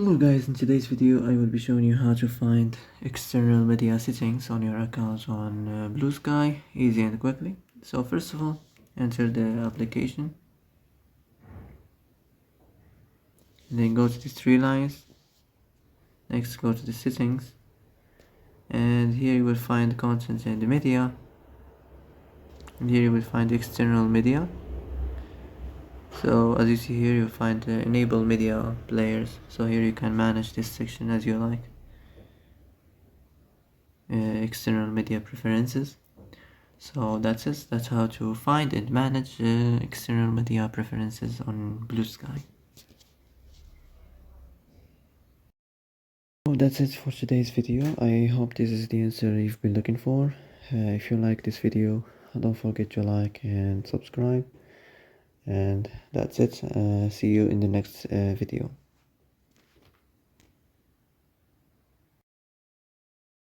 Hello guys, in today's video I will be showing you how to find external media settings on your account on Bluesky easy and quickly. So first of all, enter the application, then go to the three lines, next go to the settings, and here you will find content and media, and here you will find external media. So as you see here, you'll find enable media players. So here you can manage this section as you like. External media preferences. So that's it. That's how to find and manage external media preferences on Bluesky. So that's it for today's video. I hope this is the answer you've been looking for. If you like this video, don't forget to like and subscribe. And that's it. See you in the next video.